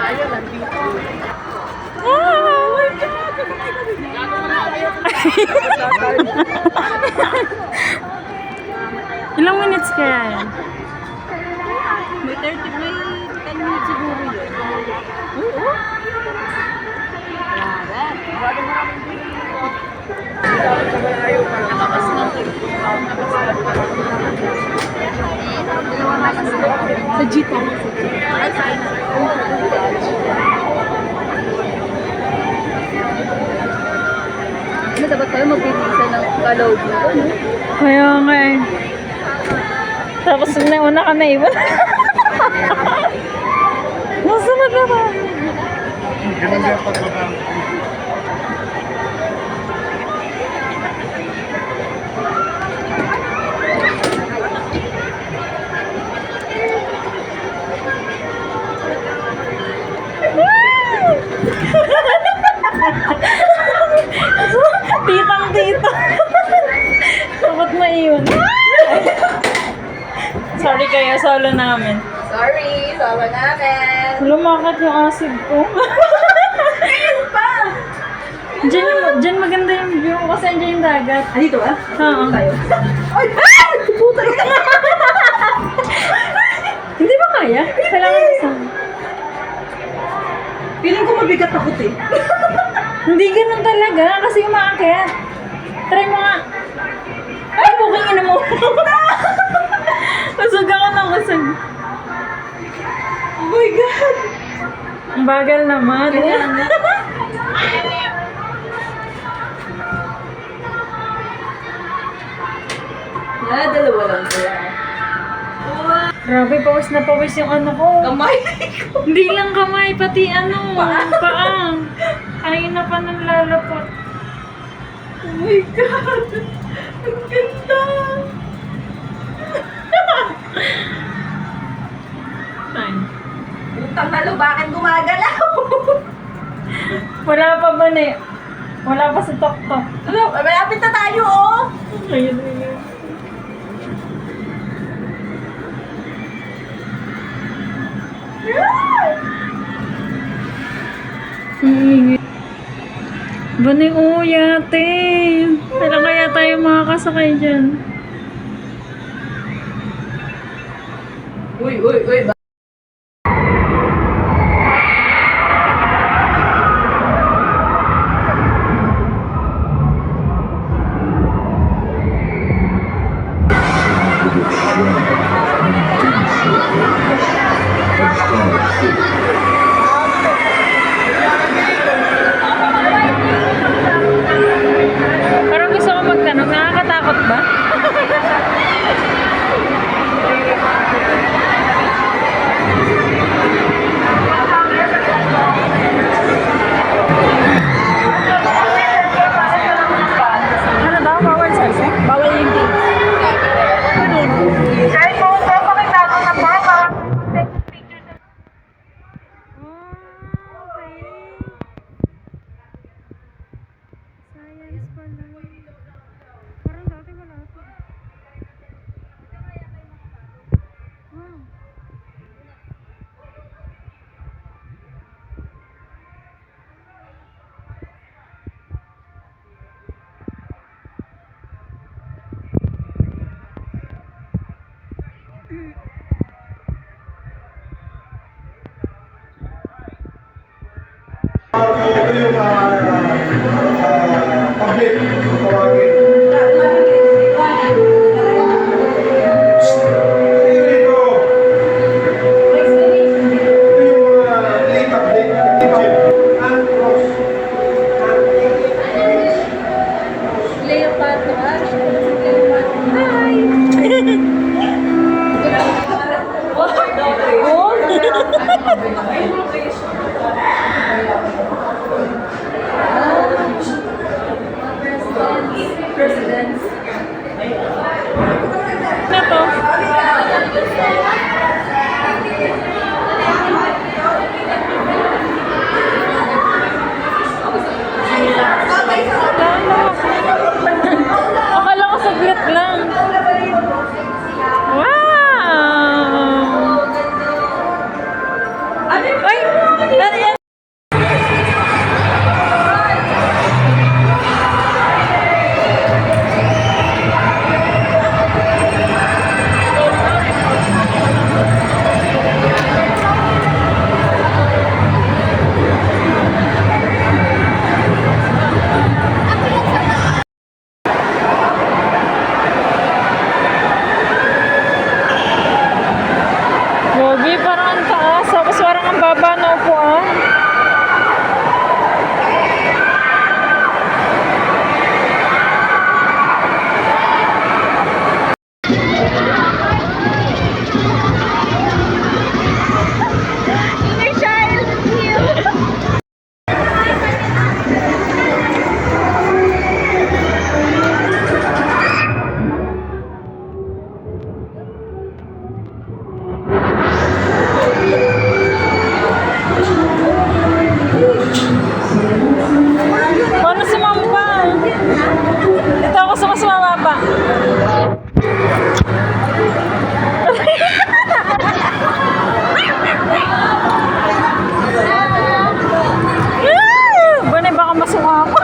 Oh my God! Ilang minutes kaya yan? May 10 minutes siguro yun. Oo. Sa Jita. Ano dapat tayo magbibisa ng kalawag mo? Kaya nga eh. Tapos nauna ka na iwan. Masunod na ba? Titang-tita. Dapat maiwan. Sorry kayo, solo namin. Sorry, solo namin. Lumakat yung acid ko. Ayun pa! Diyan maganda yung view kasi andyan yung dagat. Ah, dito ba? Oo. Tayo. Ay! Puta ka! Hindi ba kaya? Kailangan isang. Feeling ko mabigat ako eh. Hindi ganun talaga kasi umaakyat. Try mo nga. Ay, booking ina mo. Kusog ako ng kusog. Oh my God! Ang bagal naman. Dalawa lang pala. Grabe, pawis na pawis yung ano ko. Kamay ko. Hindi lang kamay, pati ano. Paa. Ayun na pa nang lalapot. Oh my God! Ang ganda! Ay. Utang na lo, bakit gumagalaw? Wala pa ba na Wala pa sa tok-tok. Ano? Malapit na tayo, oh! Ayun, ayun. Bani, oh, yate. Kailan kaya tayo makakasakay dyan? Uy, uy, uy. Parang gusto ko magtanong, nakakatakot ba? Ay! Ano yan? Gogi, parang ang taas. Tapos parang ang baba na upuan. Paano sumamba? Ito ako sa mas mababa. Bunay, baka masuha ako.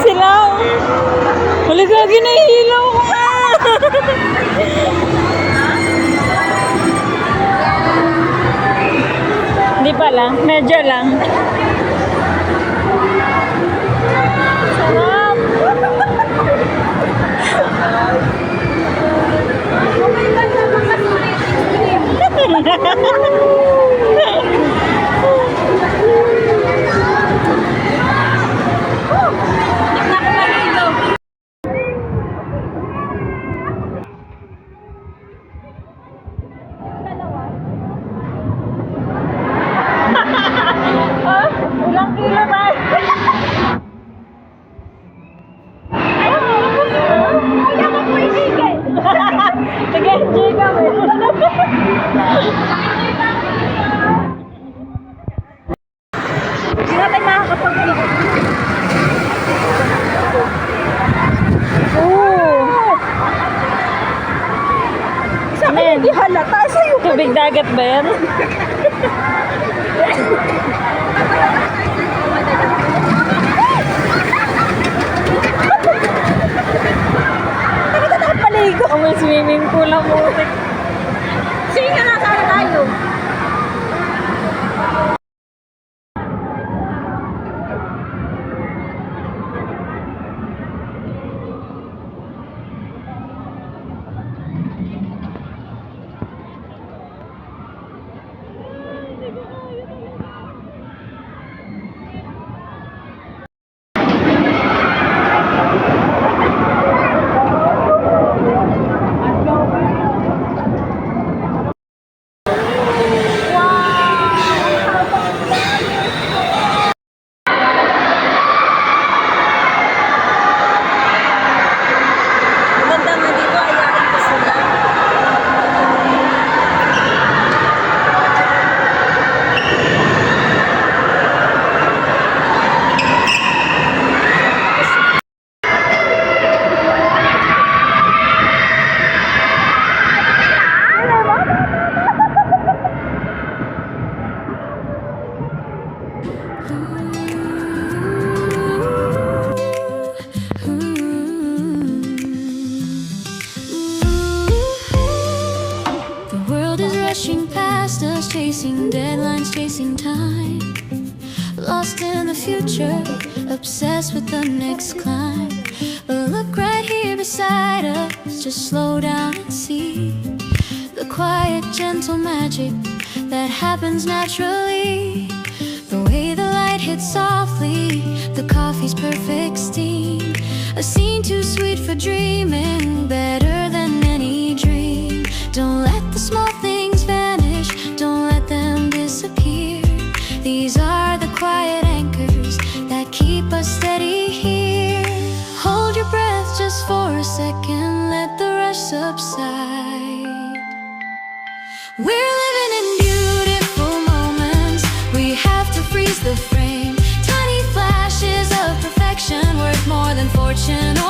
Silaw! Maligagi na hilaw ko nga! Hindi pa lang, medyo lang. Sarap! Ilang kilo ba? Kaya mo po ibigay. Sige, enjoy kami. Hindi natin makakapag-video. Sa akin hindi halata sa'yo. Tubig dagat ba yan? Paligo. Oh, may swimming pool ang mutik. Sige nga, sana tayo. Rushing past us, chasing deadlines, chasing time. Lost in the future, obsessed with the next climb. But look right here beside us, just slow down and see the quiet, gentle magic that happens naturally. The way the light hits softly, the coffee's perfect steam. A scene too sweet for dreaming, better than any dream. Don't let the small things vanish, don't let them disappear. These are the quiet anchors that keep us steady here. Hold your breath just for a second, let the rush subside. We're living in beautiful moments. reaching